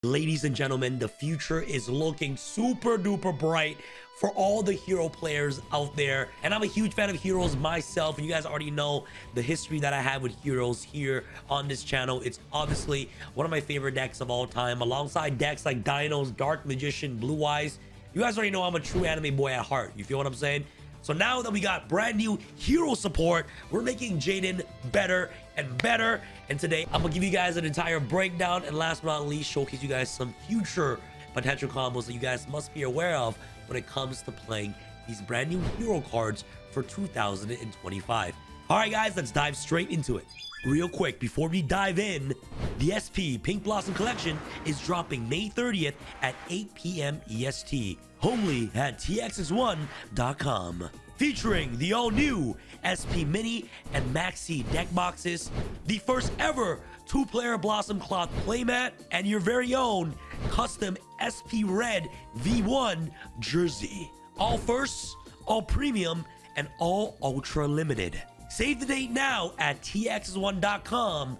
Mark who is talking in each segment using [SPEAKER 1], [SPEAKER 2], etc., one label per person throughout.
[SPEAKER 1] Ladies and gentlemen, the future is looking super duper bright for all the hero players out there, and I'm a huge fan of heroes myself, and you guys already know the history that I have with heroes here on this channel. It's obviously one of my favorite decks of all time, alongside decks like Dinos, Dark Magician, Blue Eyes. You guys already know I'm a true anime boy at heart. You feel what I'm saying? So now that we got brand new hero support, we're making Jaden better and better. And today I'm gonna give you guys an entire breakdown, and last but not least, showcase you guys some future potential combos that you guys must be aware of when it comes to playing these brand new hero cards for 2025. All right, guys, let's dive straight into it. Real quick, before we dive in, the SP Pink Blossom Collection is dropping May 30th at 8 p.m. EST, only at txs1.com. Featuring the all-new SP Mini and Maxi deck boxes, the first ever 2-player Blossom Cloth playmat, and your very own custom SP Red V1 jersey. All firsts, all premium, and all ultra limited. Save the date now at txs1.com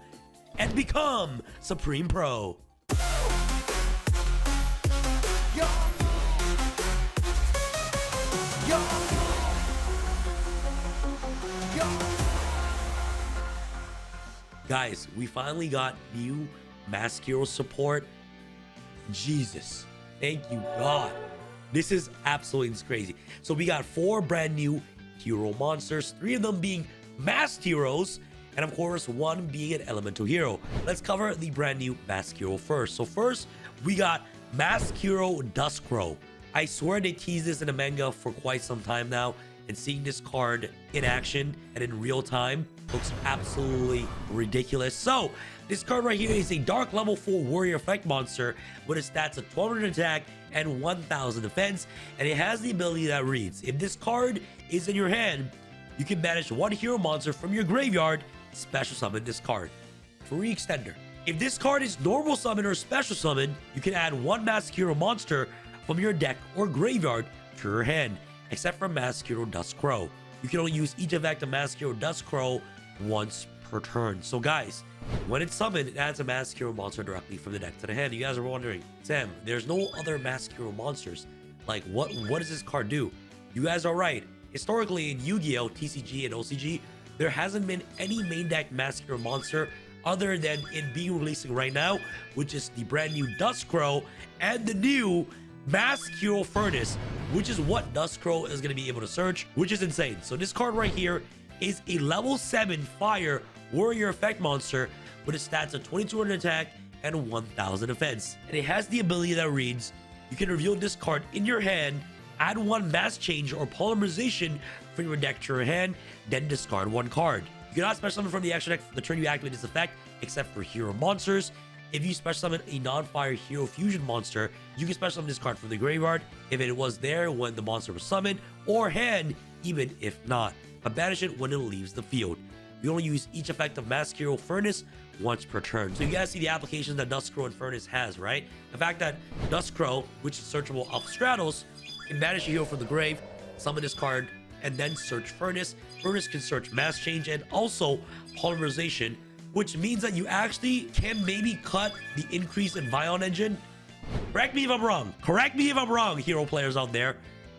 [SPEAKER 1] and become Supreme Pro. Yo. Yo. Yo. Guys, we finally got new Masked Hero support. Jesus, thank you God. This is absolutely crazy. So we got 4 brand new hero monsters, 3 of them being masked heroes, and of course 1 being an elemental hero. Let's cover the brand new masked hero first. So first, we got masked hero Duskcrow. I swear they teased this in the manga for quite some time now, and seeing this card in action and in real time looks absolutely ridiculous. So this card right here is a dark level 4 warrior effect monster with a stats of 1200 attack and 1000 defense, and it has the ability that reads: if this card is in your hand, you can banish 1 hero monster from your graveyard, special summon this card. Free extender. If this card is normal summon or special summon, you can add 1 masked hero monster from your deck or graveyard to your hand, except for Masked Hero Duskcrow. You can only use each effect of Masked Hero Duskcrow once per turn. So guys, when it's summoned, it adds a Masked Hero monster directly from the deck to the hand. You guys are wondering, Sam, there's no other Masked Hero monsters. Like, what does this card do? You guys are right. Historically, in Yu-Gi-Oh!, TCG, and OCG, there hasn't been any main deck Masked Hero monster other than it being releasing right now, which is the brand new Duskcrow and the new Masked Hero Furnace, which is what Duskcrow is going to be able to search, which is insane. So this card right here is a level 7 fire warrior effect monster with a stats of 2200 attack and 1000 defense, and it has the ability that reads: you can reveal this card in your hand, add 1 mass change or polymerization from your deck to your hand, then discard 1 card. You cannot special summon from the extra deck the turn you activate this effect, except for hero monsters. If you special summon a non-fire hero fusion monster, you can special summon this card from the graveyard if it was there when the monster was summoned, or hand even if not, but banish it when it leaves the field. You only use each effect of Masked Hero Furnace once per turn. So you guys see the applications that Duskcrow and Furnace has, right? The fact that Duskcrow, which is searchable off Stratos, can banish a hero from the grave, summon this card, and then search Furnace. Furnace can search Mass Change and also Polymerization, which means that you actually can maybe cut the increase in Vion engine. Correct me if I'm wrong. Correct me if I'm wrong, hero players out there.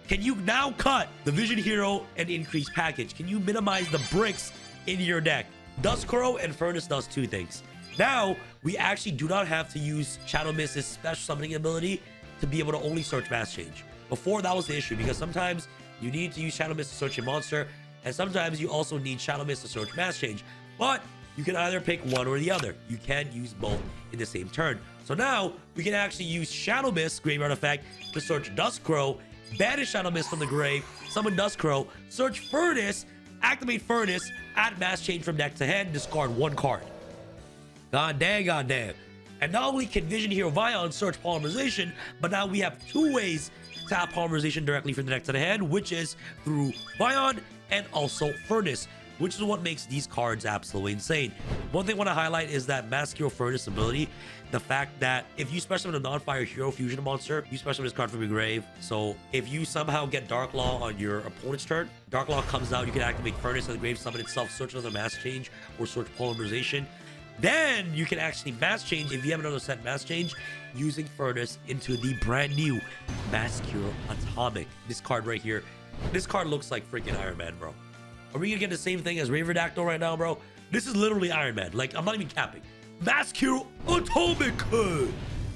[SPEAKER 1] Can you now cut the Vision Hero and increase package? Can you minimize the bricks in your deck? Duskcrow and Furnace does 2 things. Now, we actually do not have to use Shadow Mist's special summoning ability to be able to only search Mass Change. Before, that was the issue, because sometimes you need to use Shadow Mist to search a monster, and sometimes you also need Shadow Mist to search Mass Change. But you can either pick one or the other. You can't use both in the same turn. So now, we can actually use Shadow Mist graveyard effect to search Duskcrow, banish Shadow Mist from the grave, summon Duskcrow, search Furnace, activate Furnace, add Mass Change from deck to hand, discard 1 card. God damn, god damn. And not only can Vision Hero Vion search Polymerization, but now we have 2 ways to have Polymerization directly from the deck to the hand, which is through Vion and also Furnace, which is what makes these cards absolutely insane. One thing I want to highlight is that Masked Hero Furnace ability, the fact that if you special summon a non-fire hero fusion monster, you special summon this card from your grave. So if you somehow get Dark Law on your opponent's turn, Dark Law comes out, you can activate Furnace and the grave summon itself, search another Mass Change or search Polymerization. Then you can actually mass change, if you have another set mass change, using Furnace into the brand new Masked Hero Atomic. This card right here, this card looks like freaking Iron Man, bro. Are we gonna get the same thing as Raverdactyl right now, bro? This is literally Iron Man. Like, I'm not even capping. Masked Hero Atomic.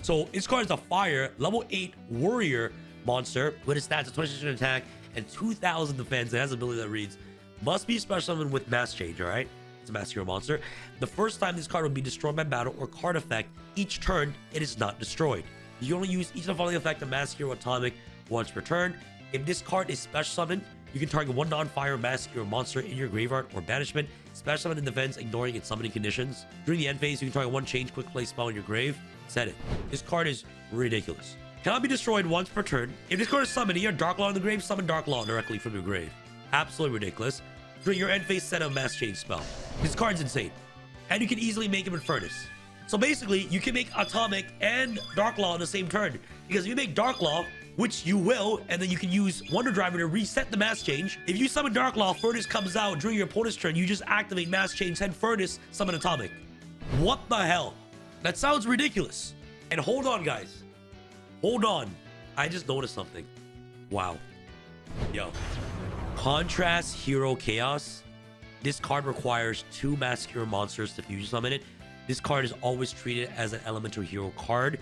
[SPEAKER 1] So this card is a fire, level 8 warrior monster with a stats of 26% attack and 2,000 defense. It has an ability that reads, must be special summoned with mass change, all right? It's a Masked Hero monster. The first time this card will be destroyed by battle or card effect, each turn it is not destroyed. You only use each of the following effect of Masked Hero Atomic once per turn. If this card is special summoned, you can target one non-fire Masked Hero monster in your graveyard or banishment. Special summon in defense, ignoring its summoning conditions. During the end phase, you can target one change quick play spell in your grave. Set it. This card is ridiculous. Cannot be destroyed once per turn. If this card is summoned, you have Dark Law in the grave, summon Dark Law directly from your grave. Absolutely ridiculous. During your end phase, set a mass change spell. This card's insane. And you can easily make him in Furnace. So basically, you can make Atomic and Dark Law in the same turn. Because if you make Dark Law, which you will, and then you can use Wonder Driver to reset the mass change. If you summon Dark Law, Furnace comes out during your opponent's turn, you just activate mass change, send Furnace, summon Atomic. What the hell? That sounds ridiculous. And hold on, guys. Hold on. I just noticed something. Wow. Yo. Contrast Hero Chaos. This card requires 2 Masked Hero monsters to fusion summon it. This card is always treated as an elemental hero card.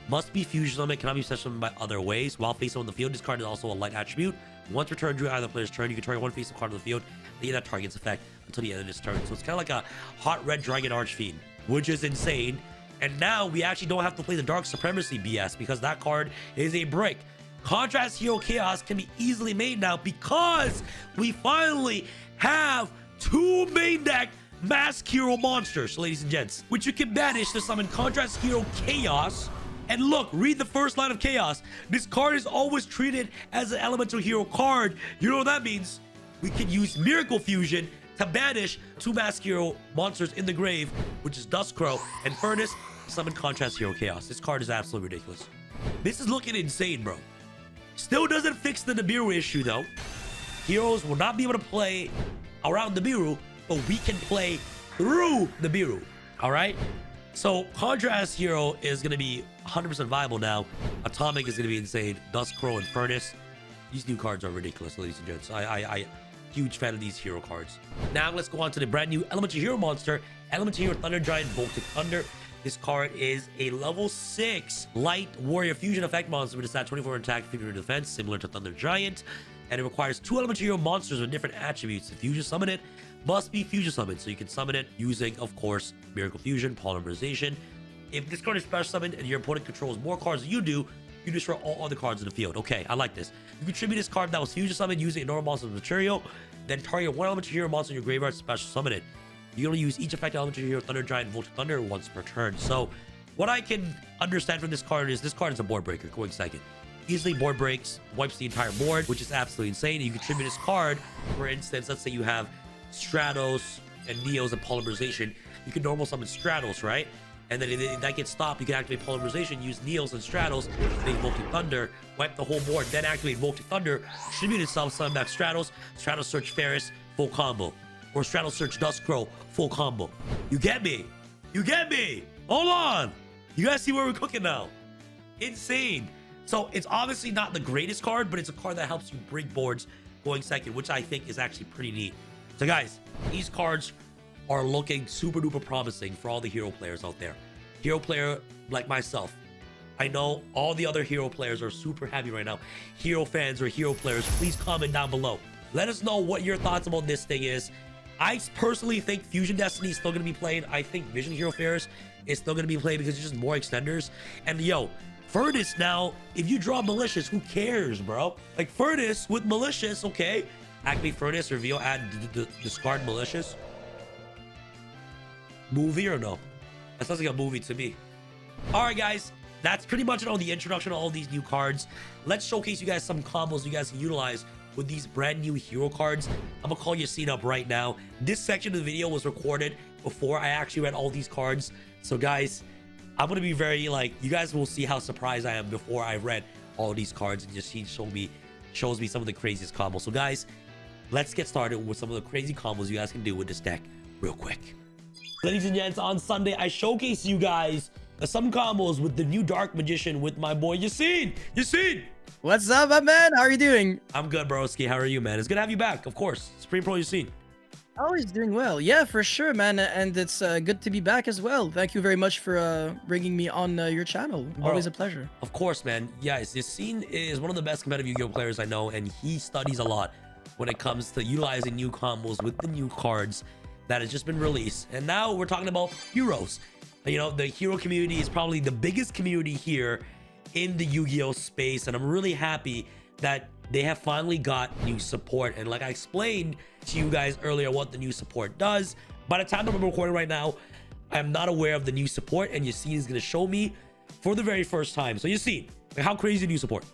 [SPEAKER 1] Must be fusion summoned, cannot be special summoned by other ways. While face on the field, this card is also a light attribute. Once returned during either player's turn, you can target one face card on the field, then that target's effect until the end of this turn. So it's kind of like a hot red dragon archfiend, which is insane. And now we actually don't have to play the Dark Supremacy BS because that card is a brick. Contrast Hero Chaos can be easily made now because we finally have 2 main deck Masked Hero monsters, ladies and gents, which you can banish to summon Contrast Hero Chaos. And look, read the first line of Chaos. This card is always treated as an elemental hero card. You know what that means? We can use Miracle Fusion to banish 2 Masked Hero monsters in the grave, which is Duskcrow and Furnace, summon Contrast Hero Chaos. This card is absolutely ridiculous. This is looking insane, bro. Still doesn't fix the Nibiru issue, though. Heroes will not be able to play around Nibiru, but we can play through Nibiru, all right? So Contrast Hero is going to be 100% viable now. Atomic is going to be insane. Duskcrow and Furnace. These new cards are ridiculous, ladies and gents. I huge fan of these hero cards. Now let's go on to the brand new Elemental Hero monster, Elemental Hero Thunder Giant Voltic Thunder. This card is a level 6 light warrior fusion effect monster with a stat 24 attack, 50 defense, similar to Thunder Giant. And it requires 2 Elemental Hero monsters with different attributes. To fusion summon it, must be fusion summoned. So you can summon it using, of course, Miracle Fusion, Polymerization. If this card is special summoned and your opponent controls more cards than you do, you destroy all other cards in the field. Okay, I like this. You contribute this card that was fusion summoned using a normal monster material, then target 1 Elemental Hero monster in your graveyard, special summon it. You only use each effective Elemental Hero Thunder Giant Voltic Thunder once per turn. So what I can understand from this card is a board breaker going second. Easily board breaks, wipes the entire board, which is absolutely insane. You contribute this card, for instance, let's say you have Stratos and Neos and Polymerization. You can normal summon Stratos, right? And then if that gets stopped, you can activate Polymerization, use Neos and Stratos, make Voltic Thunder, wipe the whole board, then activate Voltic Thunder, distribute itself, summon back Stratos, Stratos search Ferris, full combo. Or Stratos search Duskcrow, full combo. You get me? You get me? Hold on. You guys see where we're cooking now? Insane. So it's obviously not the greatest card, but it's a card that helps you break boards going second, which I think is actually pretty neat. So guys, these cards are looking super duper promising for all the hero players out there. Hero player like myself. I know all the other hero players are super happy right now. Hero fans or hero players, please comment down below. Let us know what your thoughts about this thing is. I personally think Fusion Destiny is still going to be played. I think Vision Hero Fairs is still going to be played because it's just more extenders. And yo, Furnace now, if you draw Malicious, who cares, bro? Like Furnace with Malicious, okay. Activate Furnace, reveal, add, discard Malicious. Movie or no? That sounds like a movie to me. All right, guys. That's pretty much it on the introduction of all these new cards. Let's showcase you guys some combos you guys can utilize with these brand new hero cards. I'm gonna call your scene up right now. This section of the video was recorded before I actually read all these cards. So guys, I'm gonna be very you guys will see how surprised I am before I read all these cards and just shows me some of the craziest combos. So guys, let's get started with some of the crazy combos you guys can do with this deck real quick. Ladies and gents, on Sunday, I showcase you guys some combos with the new Dark Magician with my boy Yassine. Yassine!
[SPEAKER 2] What's up, my man? How are you doing?
[SPEAKER 1] I'm good, broski. How are you, man? It's good to have you back, of course. Supreme Pro Yassine.
[SPEAKER 2] Always doing well. Yeah, for sure, man. And it's good to be back as well. Thank you very much for bringing me on your channel. Always a pleasure.
[SPEAKER 1] Of course, man. Yes, Yassine is one of the best competitive Yu-Gi-Oh players I know, and he studies a lot when it comes to utilizing new combos with the new cards that has just been released. And now we're talking about heroes. You know, the hero community is probably the biggest community here in the Yu-Gi-Oh space, and I'm really happy that they have finally got new support. And like I explained to you guys earlier what the new support does, by the time I'm recording right now, I am not aware of the new support, and Yassine is going to show me for the very first time. So Yassine, how crazy is the new support?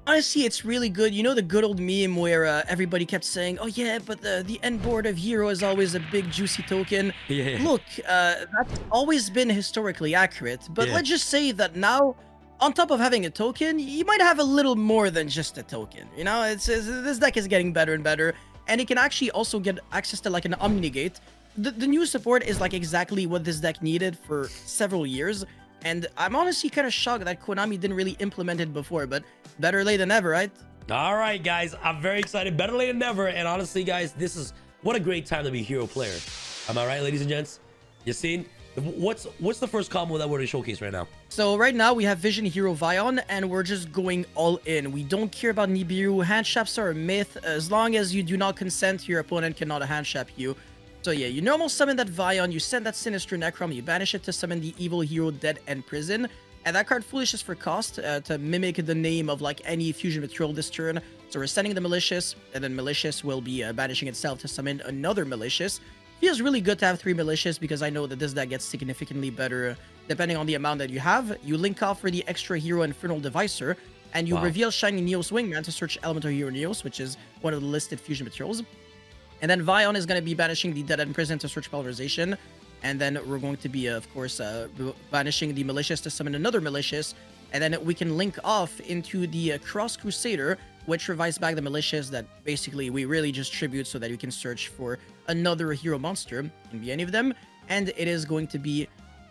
[SPEAKER 2] Honestly, it's really good. You know the good old meme where everybody kept saying, oh yeah, but the end board of Hero is always a big juicy token.
[SPEAKER 1] Yeah.
[SPEAKER 2] Look, that's always been historically accurate. But let's just say that now, on top of having a token, you might have a little more than just a token. You know, this deck is getting better and better. And it can actually also get access to like an Omnigate. The new support is like exactly what this deck needed for several years. And I'm honestly kind of shocked that Konami didn't really implement it before, but better late than never, right?
[SPEAKER 1] All right, guys, I'm very excited. Better late than never. And honestly, guys, this is what a great time to be a hero player. Am I right, ladies and gents? Yassine, what's the first combo that we're going to showcase right now?
[SPEAKER 2] So right now we have Vision Hero Vion, and we're just going all in. We don't care about Nibiru. Handshaps are a myth. As long as you do not consent, your opponent cannot handshap you. So yeah, you normal summon that Vion, you send that Sinister Necrom, you banish it to summon the evil hero Dead End Prison, and that card Foolish is for cost to mimic the name of like any fusion material this turn. So we're sending the Malicious, and then Malicious will be banishing itself to summon another Malicious. Feels really good to have 3 Malicious because I know that this deck gets significantly better depending on the amount that you have. You link off for the extra hero Infernal Devicer, and you reveal Shiny Neos Wingman to search Elemental Hero Neos, which is one of the listed fusion materials. And then Vion is going to be banishing the Dead End Prison to search Polarization. And then we're going to be, of course, banishing the Malicious to summon another Malicious. And then we can link off into the Cross Crusader, which revives back the Malicious that basically we really just tribute so that you can search for another hero monster. It can be any of them. And it is going to be,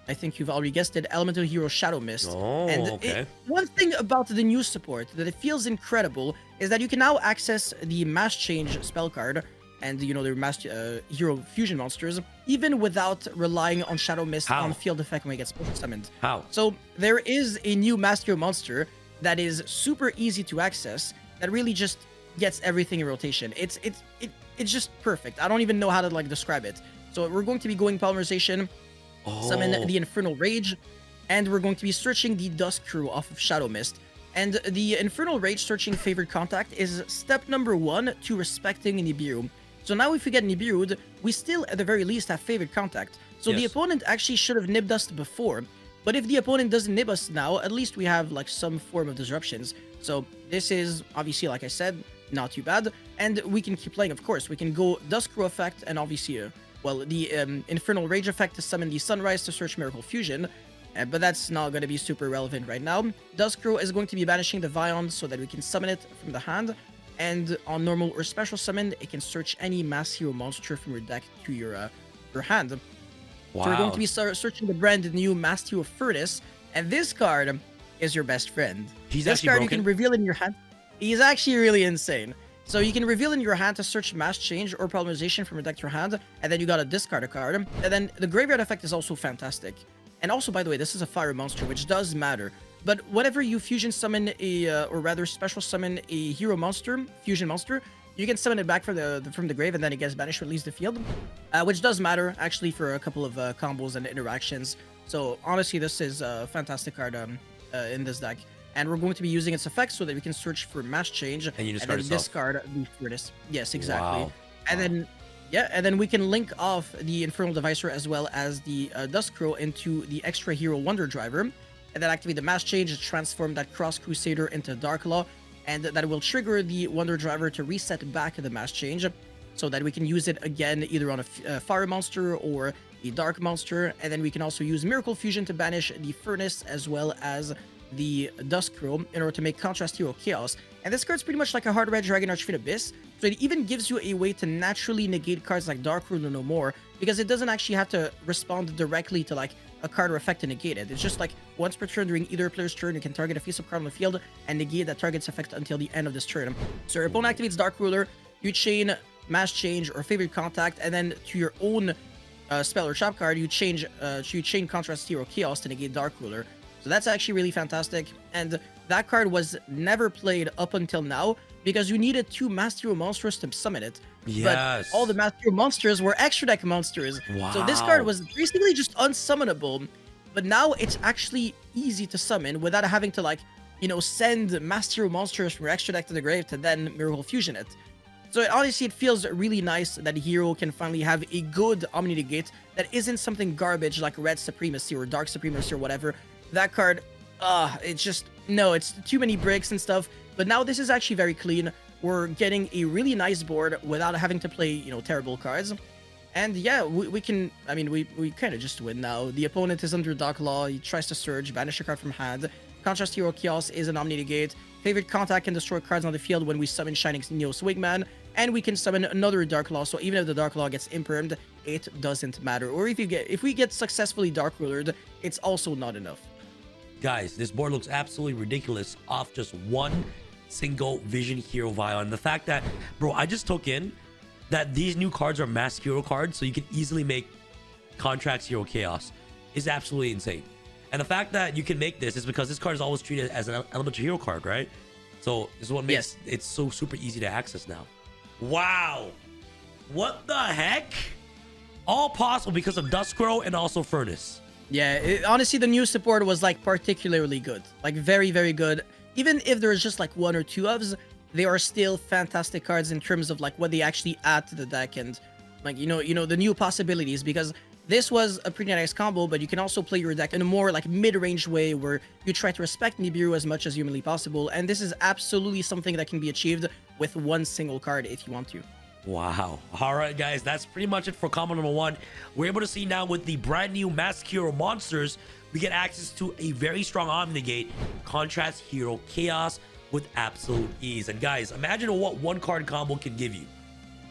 [SPEAKER 2] I think you've already guessed it, Elemental Hero Shadow Mist.
[SPEAKER 1] Oh,
[SPEAKER 2] and
[SPEAKER 1] okay.
[SPEAKER 2] One thing about the new support that it feels incredible is that you can now access the Mass Change spell card and, you know, the Master Hero Fusion monsters, even without relying on Shadow Mist on field effect when it gets summoned.
[SPEAKER 1] How?
[SPEAKER 2] So there is a new Master Hero monster that is super easy to access that really just gets everything in rotation. It's just perfect. I don't even know how to like describe it. So we're going to be going Polymerization, summon the Infernal Rage, and we're going to be searching the Dusk Crew off of Shadow Mist. And the Infernal Rage searching Favored Contact is step number 1 to respecting Nibiru. So now if we get Nibiru'd, we still at the very least have Favored Contact. So the opponent actually should have nibbed us before. But if the opponent doesn't nib us now, at least we have like some form of disruptions. So this is obviously, like I said, not too bad. And we can keep playing, of course. We can go Dusk Crew effect and obviously, well, the Infernal Rage effect to summon the Sunrise to search Miracle Fusion. But that's not going to be super relevant right now. Dusk Crew is going to be banishing the Vion so that we can summon it from the hand. And on normal or special summon, it can search any Mass Hero monster from your deck to your hand. Wow. So we're going to be searching the brand new Mass Hero Furnace, and this card is your best friend. This card you can reveal in your hand. He's actually really insane. So you can reveal in your hand to search Mass Change or Polymerization from your deck to your hand, and then you gotta discard a card. And then the graveyard effect is also fantastic. And also, by the way, this is a fire monster, which does matter. But whenever you fusion summon or rather special summon a hero monster, fusion monster, you can summon it back from the grave, and then it gets banished or leaves the field, which does matter actually for a couple of combos and interactions. So honestly, this is a fantastic card in this deck, and we're going to be using its effects so that we can search for Mass Change and then discard the Furnace. Yes, exactly. Wow. And then and then we can link off the Infernal Devicer as well as the Dusk Crow into the extra hero Wonder Driver. And then activate the Mass Change to transform that Cross Crusader into Dark Law, and that will trigger the Wonder Driver to reset back the Mass Change, so that we can use it again either on a Fire monster or a Dark monster. And then we can also use Miracle Fusion to banish the Furnace as well as the Duskrow in order to make Contrast Hero Chaos. And this card's pretty much like a hard red Dragon Archfiend Abyss, so it even gives you a way to naturally negate cards like Dark Rule no more, because it doesn't actually have to respond directly to like a card or effect to negate it. It's just like once per turn during either player's turn, you can target a face-up card on the field and negate that target's effect until the end of this turn. So your opponent activates Dark Ruler, you chain Mass Change or Favorite Contact, and then to your own spell or trap card, you chain Contrast Hero Chaos to negate Dark Ruler. So that's actually really fantastic, and that card was never played up until now because you needed 2 Masked Hero monsters to summon it.
[SPEAKER 1] Yes.
[SPEAKER 2] But all the Masked Hero monsters were extra deck monsters.
[SPEAKER 1] Wow.
[SPEAKER 2] So this card was basically just unsummonable, but now it's actually easy to summon without having to, like, you know, send Masked Hero monsters from your extra deck to the grave to then Miracle Fusion it. So honestly, it feels really nice that Hero can finally have a good Omni Negate that isn't something garbage like Red Supremacy or Dark Supremacy or whatever. That card, it's just, no, it's too many bricks and stuff. But now this is actually very clean. We're getting a really nice board without having to play, you know, terrible cards. And yeah, we can, I mean, we kind of just win now. The opponent is under Dock Law. He tries to Surge, banish a card from hand. Contrast Hero Chaos is an Omni Negate. Favorite Contact can destroy cards on the field when we summon Shining Neos Wigman. And we can summon another Dark Law, so even if the Dark Law gets impermed, it doesn't matter. Or if we get successfully Dark Rulered, it's also not enough.
[SPEAKER 1] Guys, this board looks absolutely ridiculous off just one single Vision Hero Vion. The fact that, bro, I just took in that these new cards are Masked Hero cards, so you can easily make Contracts Hero Chaos is absolutely insane. And the fact that you can make this is because this card is always treated as an Elemental Hero card, right? So this is what makes it so super easy to access now. Wow. What the heck? All possible because of Duskrow and also Furnace.
[SPEAKER 2] Yeah, honestly, the new support was like particularly good. Like very, very good. Even if there's just like 1 or 2 ofs, they are still fantastic cards in terms of like what they actually add to the deck and like, you know, the new possibilities, because this was a pretty nice combo, but you can also play your deck in a more like mid-range way where you try to respect Nibiru as much as humanly possible. And this is absolutely something that can be achieved with one single card if you want to.
[SPEAKER 1] Wow. All right, guys, that's pretty much it for combo number 1. We're able to see now with the brand new Masked Hero monsters, we get access to a very strong Omni Negate, Contrast Hero Chaos with absolute ease. And guys, imagine what 1 card combo can give you.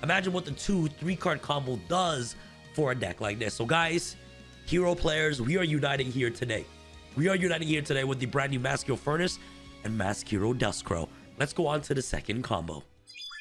[SPEAKER 1] Imagine what the 2-3 card combo does for a deck like this. So guys, Hero players, we are uniting here today. We are uniting here today with the brand new Masked Hero Furnace and Masked Hero Duskrow. Let's go on to the second combo.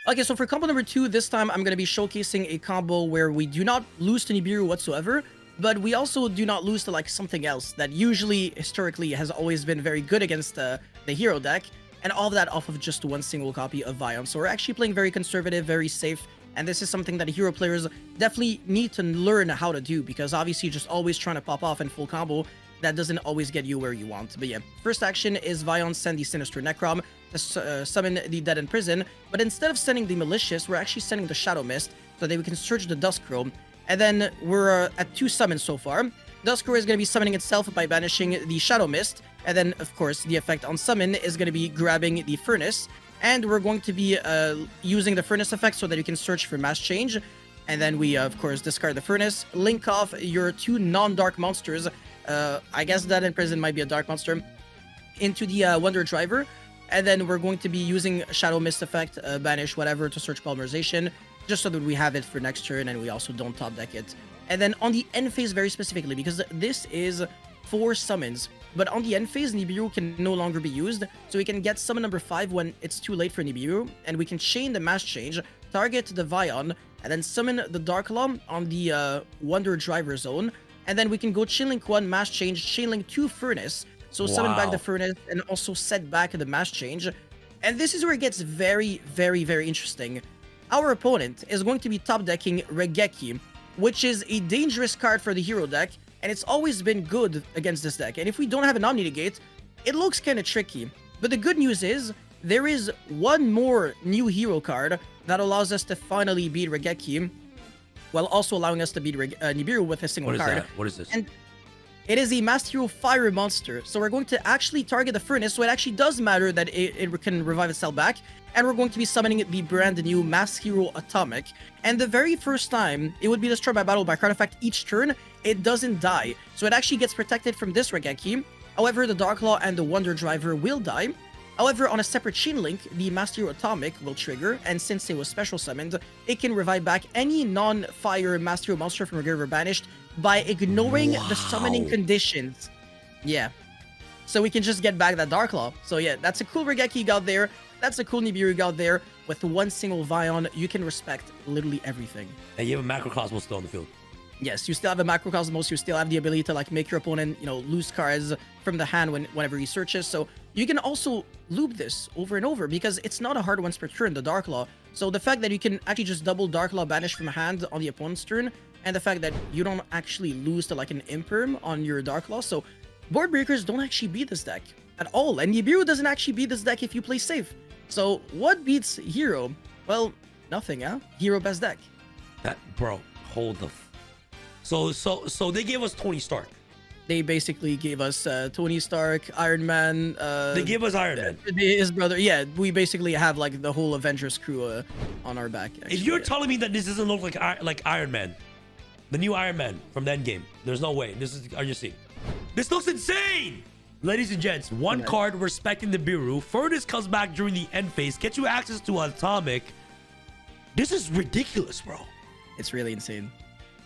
[SPEAKER 2] Okay, so for combo number 2, this time I'm going to be showcasing a combo where we do not lose to Nibiru whatsoever, but we also do not lose to like something else that usually, historically, has always been very good against the Hero deck, and all of that off of just 1 single copy of Vion. So we're actually playing very conservative, very safe, and this is something that Hero players definitely need to learn how to do, because obviously just always trying to pop off in full combo, that doesn't always get you where you want. But yeah, first action is Vion send the Sinister Necrom to summon the Dead in Prison, but instead of sending the Malicious, we're actually sending the Shadow Mist so that we can search the Duskrow. And then we're at 2 summons so far. Duskrow is going to be summoning itself by banishing the Shadow Mist, and then of course the effect on summon is going to be grabbing the Furnace, and we're going to be using the Furnace effect so that you can search for Mass Change. And then we of course discard the Furnace, link off your 2 non-dark monsters. I guess Dead in Prison might be a dark monster, into the Wonder Driver, and then we're going to be using Shadow Mist effect, banish whatever to search Polymerization, just so that we have it for next turn and we also don't top deck it. And then on the end phase very specifically, because this is 4 summons, but on the end phase Nibiru can no longer be used, so we can get summon number 5 when it's too late for Nibiru, and we can chain the Mass Change, target the Vion, and then summon the Dark Law on the Wonder Driver zone, and then we can go Chainlink 1, Mass Change, Chainlink 2, Furnace, so summon back the Furnace and also set back the Mass Change. And this is where it gets very, very, very interesting. Our opponent is going to be top decking Regeki, which is a dangerous card for the Hero deck, and it's always been good against this deck. And if we don't have an Omni Negate, it looks kind of tricky. But the good news is, there is 1 more new Hero card that allows us to finally beat Regeki, while also allowing us to beat Nibiru with a single card.
[SPEAKER 1] What is this?
[SPEAKER 2] And it is a Masked Hero Fire monster, so we're going to actually target the Furnace, so it actually does matter that it can revive itself back, and we're going to be summoning the brand new Masked Hero Atomic. And the very first time it would be destroyed by battle by card effect each turn, it doesn't die, so it actually gets protected from this Regeki, However, the Dark Claw and the Wonder Driver will die. However, on a separate chain link, the Master Hero Atomic will trigger, and since it was special summoned, it can revive back any non-fire Master Hero monster from Graveyard Banished by ignoring the summoning conditions. Yeah. So we can just get back that Dark Claw. So yeah, that's a cool Regeki you got there. That's a cool Nibiru you got there. With one single Vion, you can respect literally everything.
[SPEAKER 1] And you have a Macrocosmos still on the field.
[SPEAKER 2] Yes, you still have a Macrocosmos, you still have the ability to like make your opponent, you know, lose cards from the hand whenever he searches. So you can also loop this over and over because it's not a hard once per turn, the Dark Claw. So the fact that you can actually just double Dark Claw banish from hand on the opponent's turn, and the fact that you don't actually lose to like an Imperm on your Dark Claw. So board breakers don't actually beat this deck at all. And Nibiru doesn't actually beat this deck if you play safe. So what beats Hero? Well, nothing, huh? Hero best deck.
[SPEAKER 1] That, bro, hold the... So they gave us Tony Stark.
[SPEAKER 2] They basically gave us Tony Stark, Iron Man.
[SPEAKER 1] They gave us Iron Man.
[SPEAKER 2] His brother. Yeah, we basically have like the whole Avengers crew on our back. Actually.
[SPEAKER 1] If you're telling me that this doesn't look like Iron Man, the new Iron Man from the Endgame, there's no way. This is, are you seeing? This looks insane! Ladies and gents, one card respecting the Nibiru. Furnace comes back during the end phase, gets you access to Atomic. This is ridiculous, bro.
[SPEAKER 2] It's really insane.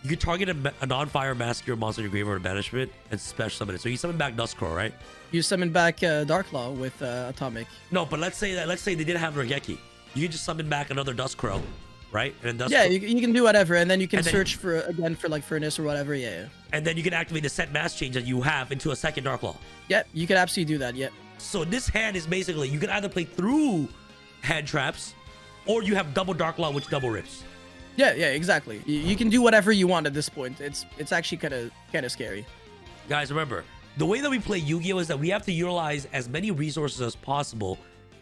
[SPEAKER 1] You can target a non-fire Mask Hero monster in your graveyard or banishment and special summon it. So you summon back Dustcrow, right?
[SPEAKER 2] You summon back Darklaw with Atomic.
[SPEAKER 1] No, but let's say they didn't have Regeki. You can just summon back another Dustcrow, right? And then
[SPEAKER 2] yeah, you can do whatever, and then you can search for like Furnace or whatever. Yeah.
[SPEAKER 1] And then you can activate the set mass change that you have into a second Darklaw.
[SPEAKER 2] Yeah, you can absolutely do that. Yeah.
[SPEAKER 1] So this hand is basically you can either play through hand traps, or you have double Darklaw which double rips.
[SPEAKER 2] Yeah, exactly. You can do whatever you want at this point. It's actually kind of scary.
[SPEAKER 1] Guys, remember, the way that we play Yu-Gi-Oh! Is that we have to utilize as many resources as possible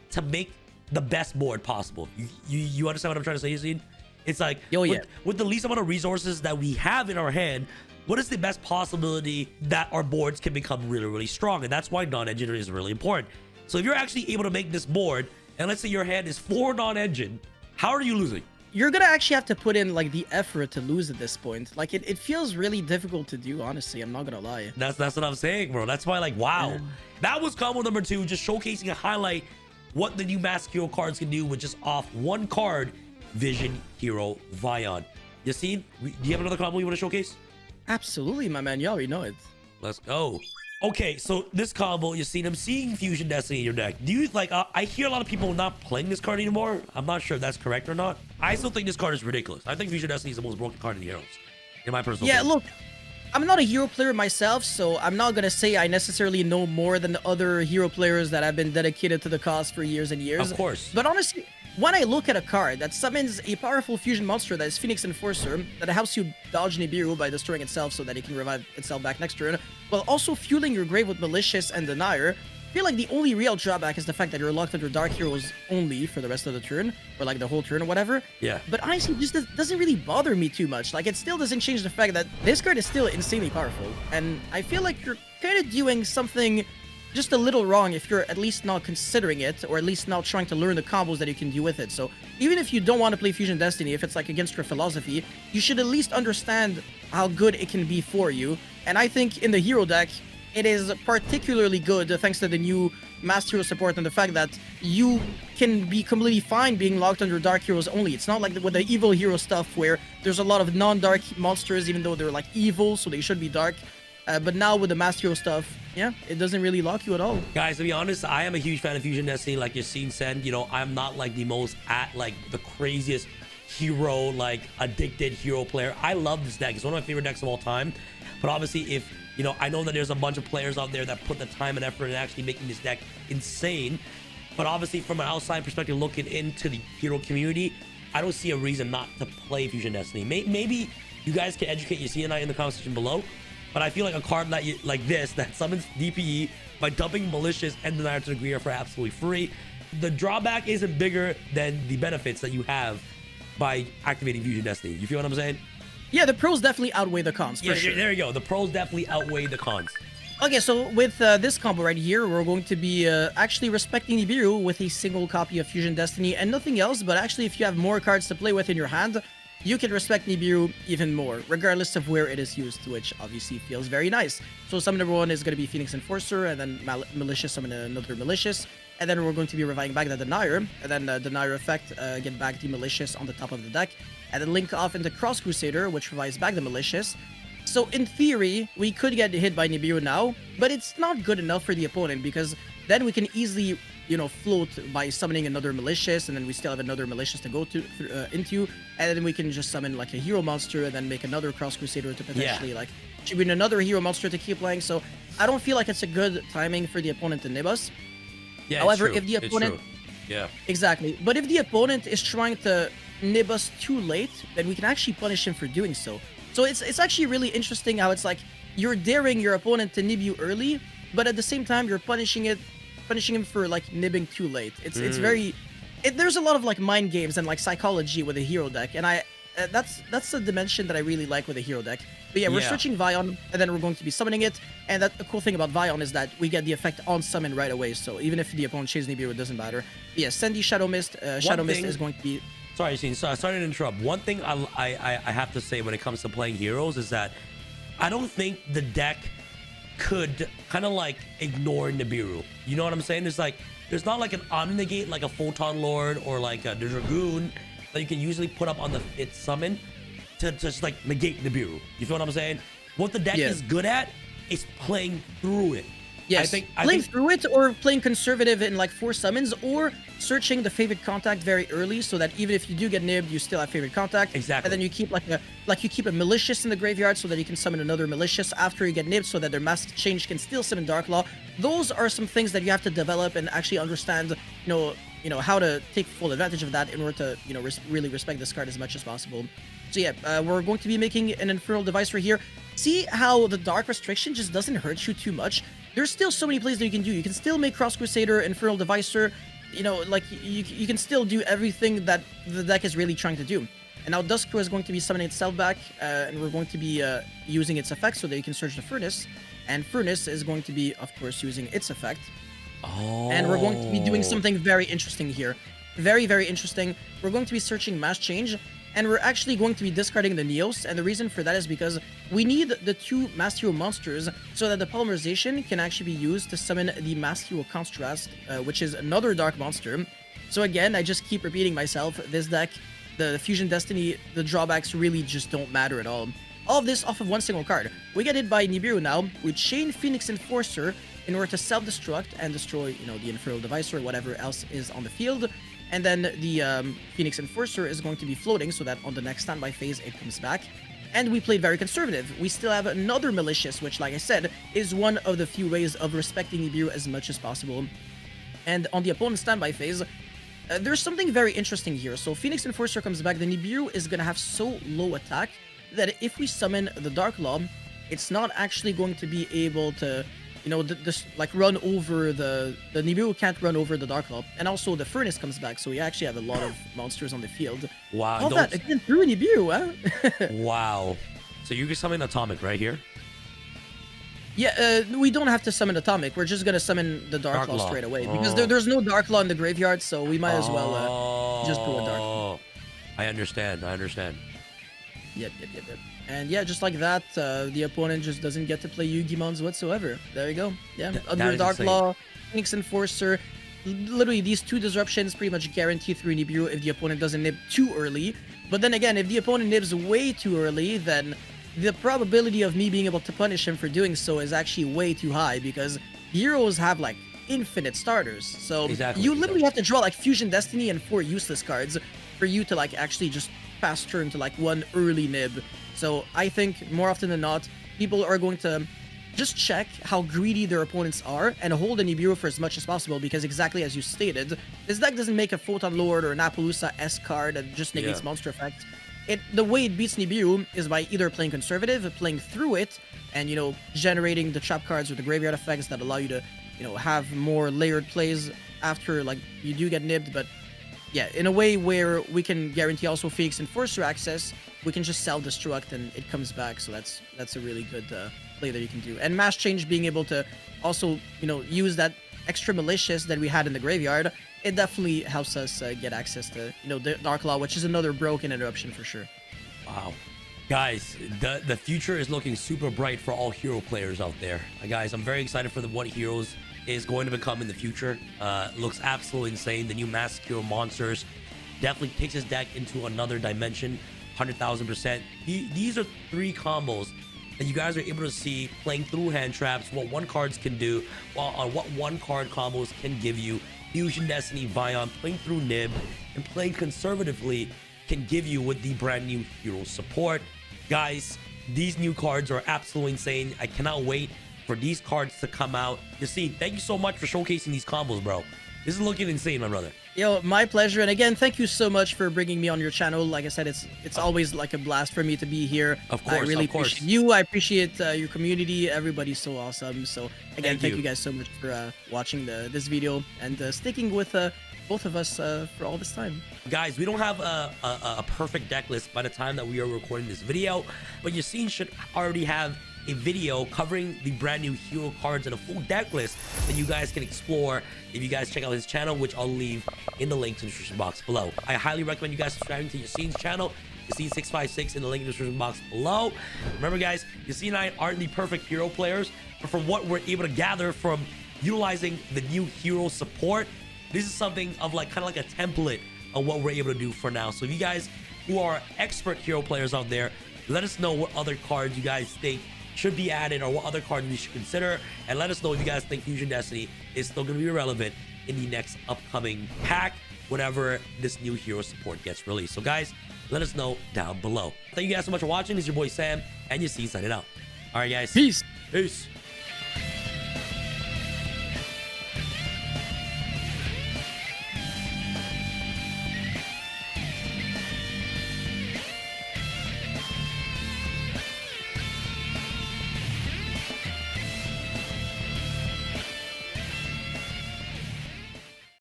[SPEAKER 1] to make the best board possible. You understand what I'm trying to say, Yassine? It's like, with the least amount of resources that we have in our hand, what is the best possibility that our boards can become really, really strong? And that's why non-engine is really important. So if you're actually able to make this board, and let's say your hand is 4 non-engine, how are you losing?
[SPEAKER 2] You're gonna actually have to put in like the effort to lose at this point. Like it feels really difficult to do, honestly. I'm not gonna lie.
[SPEAKER 1] That's what I'm saying, bro. That's why, like, wow. That was combo number 2, just showcasing a highlight what the new Mask Hero cards can do with just off one card, Vision Hero Vion. Yassine, do you have another combo you want to showcase?
[SPEAKER 2] Absolutely, my man. You already know it.
[SPEAKER 1] Let's go. Okay, so this combo, Yassine, I'm seeing Fusion Destiny in your deck. Do you like? I hear a lot of people not playing this card anymore. I'm not sure if that's correct or not. I still think this card is ridiculous. I think Fusion Destiny is the most broken card in the Heroes, in my personal opinion.
[SPEAKER 2] Look, I'm not a hero player myself, so I'm not gonna say I necessarily know more than the other hero players that have been dedicated to the cause for years and years.
[SPEAKER 1] Of course.
[SPEAKER 2] But honestly, when I look at a card that summons a powerful fusion monster that is Phoenix Enforcer, that helps you dodge Nibiru by destroying itself so that it can revive itself back next turn, while also fueling your grave with Malicious and Denier, I feel like the only real drawback is the fact that you're locked under Dark Heroes only for the rest of the turn, or like the whole turn or whatever.
[SPEAKER 1] Yeah.
[SPEAKER 2] But honestly, just doesn't really bother me too much. Like, it still doesn't change the fact that this card is still insanely powerful, and I feel like you're kind of doing something just a little wrong if you're at least not considering it, or at least not trying to learn the combos that you can do with it. So even if you don't want to play Fusion Destiny, if it's like against your philosophy, you should at least understand how good it can be for you. And I think in the hero deck, it is particularly good thanks to the new Master Hero support and the fact that you can be completely fine being locked under Dark Heroes only. It's not like with the evil hero stuff where there's a lot of non-dark monsters, even though they're like evil, so they should be dark. But now with the Master Hero stuff, yeah, it doesn't really lock you at all.
[SPEAKER 1] Guys, to be honest, I am a huge fan of Fusion Destiny. Like Yassine said, you know, I'm not like the most the craziest hero, like addicted hero player. I love this deck. It's one of my favorite decks of all time. But obviously, if, you know, I know that there's a bunch of players out there that put the time and effort in actually making this deck insane. But obviously, from an outside perspective, looking into the hero community, I don't see a reason not to play Fusion Destiny. Maybe you guys can educate Yassine and I in the comment section below. But I feel like a card that like this that summons DPE by dumping Malicious and Denier to the Greer for absolutely free. The drawback isn't bigger than the benefits that you have by activating Fusion Destiny. You feel what I'm saying?
[SPEAKER 2] Yeah, the pros definitely outweigh the cons.
[SPEAKER 1] Yeah,
[SPEAKER 2] sure.
[SPEAKER 1] There you go. The pros definitely outweigh the cons.
[SPEAKER 2] Okay, so with this combo right here, we're going to be actually respecting Nibiru with a single copy of Fusion Destiny and nothing else. But actually, if you have more cards to play with in your hand, you can respect Nibiru even more, regardless of where it is used, which obviously feels very nice. So summon number 1 is going to be Phoenix Enforcer, and then Malicious summon another Malicious, and then we're going to be reviving back the Denier, and then Denier effect, get back the Malicious on the top of the deck, and then link off into Cross Crusader, which revives back the Malicious. So in theory, we could get hit by Nibiru now, but it's not good enough for the opponent, because then we can easily, float by summoning another Malicious, and then we still have another Malicious to go to into, and then we can just summon like a hero monster, and then make another Cross Crusader to potentially like tribute another hero monster to keep playing. So I don't feel like it's a good timing for the opponent to nib us.
[SPEAKER 1] Yeah,
[SPEAKER 2] however, if the opponent, exactly, but if the opponent is trying to nib us too late, then we can actually punish him for doing so. So it's actually really interesting how it's like you're daring your opponent to nib you early, but at the same time you're punishing him for like nibbing too late. It's very, there's a lot of like mind games and like psychology with a hero deck, and that's a dimension that I really like with a hero deck. But yeah, we're switching Vion, and then we're going to be summoning it. And the cool thing about Vion is that we get the effect on summon right away. So even if the opponent chases Nibiru, it doesn't matter. But yeah, send the Shadow Mist. Shadow Mist is going to be...
[SPEAKER 1] Sorry, Sheen, sorry to interrupt. One thing I have to say when it comes to playing heroes is that I don't think the deck could kind of like ignore Nibiru. You know what I'm saying? It's like, there's not like an Omnigate, like a Photon Lord or like the Dragoon that you can usually put up on the 5th summon to just like negate Nibiru. You feel what I'm saying? What the deck is good at is playing through it.
[SPEAKER 2] Yes, I think through it, or playing conservative in like 4 summons, or searching the favorite contact very early, so that even if you do get nibbed, you still have favorite contact.
[SPEAKER 1] Exactly.
[SPEAKER 2] And then you keep you keep a Malicious in the graveyard, so that you can summon another Malicious after you get nibbed, so that their Mask Change can still summon Dark Law. Those are some things that you have to develop and actually understand. How to take full advantage of that in order to really respect this card as much as possible. So yeah, we're going to be making an Infernal Devicer here. See how the Dark Restriction just doesn't hurt you too much? There's still so many plays that you can do. You can still make Cross Crusader, Infernal Devicer, you can still do everything that the deck is really trying to do. And now Duskrow is going to be summoning itself back, and we're going to be using its effect so that you can search the Furnace. And Furnace is going to be, of course, using its effect.
[SPEAKER 1] Oh.
[SPEAKER 2] And we're going to be doing something very interesting here. Very, very interesting. We're going to be searching Mass Change, and we're actually going to be discarding the Neos, and the reason for that is because we need the 2 Masked Hero monsters so that the Polymerization can actually be used to summon the Masked Hero Contrast, which is another Dark monster. So again, I just keep repeating myself, this deck, the Fusion Destiny, the drawbacks really just don't matter at all. All of this off of one single card. We get hit by Nibiru now, we chain Phoenix Enforcer in order to self-destruct and destroy, the Infernal Device or whatever else is on the field. And then the Phoenix Enforcer is going to be floating so that on the next standby phase it comes back. And we played very conservative. We still have another Malicious, which, like I said, is one of the few ways of respecting Nibiru as much as possible. And on the opponent's standby phase, there's something very interesting here. So Phoenix Enforcer comes back, the Nibiru is going to have so low attack that if we summon the Dark Law, it's not actually going to be able to... run over the Nibiru can't run over the Dark Law, and also the Furnace comes back, so we actually have a lot of monsters on the field.
[SPEAKER 1] Wow,
[SPEAKER 2] all that again through Nibiru, huh?
[SPEAKER 1] Wow. So you can summon Atomic right here?
[SPEAKER 2] Yeah, we don't have to summon Atomic. We're just gonna summon the Dark Law straight away because there's no Dark Law in the graveyard, so we might as well just do a Dark Law.
[SPEAKER 1] I understand.
[SPEAKER 2] Yep. And yeah, just like that, the opponent just doesn't get to play Yugimons whatsoever. There you go. Yeah, under Dark Law, Phoenix Enforcer. Literally, these 2 disruptions pretty much guarantee through Nibiru if the opponent doesn't nib too early. But then again, if the opponent nibs way too early, then the probability of me being able to punish him for doing so is actually way too high, because heroes have like infinite starters. So you literally have to draw like Fusion Destiny and 4 useless cards for you to like actually just pass turn to like 1 early nib. So I think more often than not, people are going to just check how greedy their opponents are and hold a Nibiru for as much as possible, because exactly as you stated, this deck doesn't make a Photon Lord or an Appaloosa S card that just negates monster effects. The way it beats Nibiru is by either playing conservative, playing through it, and generating the trap cards or the graveyard effects that allow you to have more layered plays after like you do get nibbed. But yeah, in a way where we can guarantee also Phoenix Enforcer access, we can just self-destruct and it comes back. So that's a really good play that you can do. And Mass Change being able to also, use that extra Malicious that we had in the graveyard, it definitely helps us get access to, the Dark Law, which is another broken interruption for sure.
[SPEAKER 1] Wow. Guys, the future is looking super bright for all hero players out there. Guys, I'm very excited for what Heroes is going to become in the future. Looks absolutely insane. The new Masked Hero monsters definitely takes his deck into another dimension, 100,000%. These are 3 combos that you guys are able to see playing through hand traps, what one cards can do, on what one card combos can give you. Fusion Destiny, Vion, playing through Nib, and playing conservatively can give you with the brand new hero support. Guys, these new cards are absolutely insane. I cannot wait for these cards to come out. Yassine, thank you so much for showcasing these combos, bro. This is looking insane, my brother.
[SPEAKER 2] Yo, my pleasure. And again, thank you so much for bringing me on your channel. Like I said, it's always like a blast for me to be here.
[SPEAKER 1] Of course,
[SPEAKER 2] I really appreciate you. I appreciate your community. Everybody's so awesome. So again, thank you guys so much for watching this video and sticking with both of us for all this time.
[SPEAKER 1] Guys, we don't have a perfect deck list by the time that we are recording this video, but Yassine should already have a video covering the brand new hero cards and a full deck list that you guys can explore if you guys check out his channel, which I'll leave in the link to the description box below. I highly recommend you guys subscribing to Yassine's channel, Yassine656, in the link in the description box below. Remember, guys, Yassine and I aren't the perfect hero players, but from what we're able to gather from utilizing the new hero support, this is something of like kind of like a template of what we're able to do for now. So if you guys who are expert hero players out there, let us know what other cards you guys think should be added or what other cards we should consider, and let us know if you guys think Fusion Destiny is still going to be relevant in the next upcoming pack whenever this new hero support gets released. So guys, let us know down below. Thank you guys so much for watching. This is your boy Sam and Yassine signing out. All right, guys.
[SPEAKER 2] Peace.
[SPEAKER 1] Peace.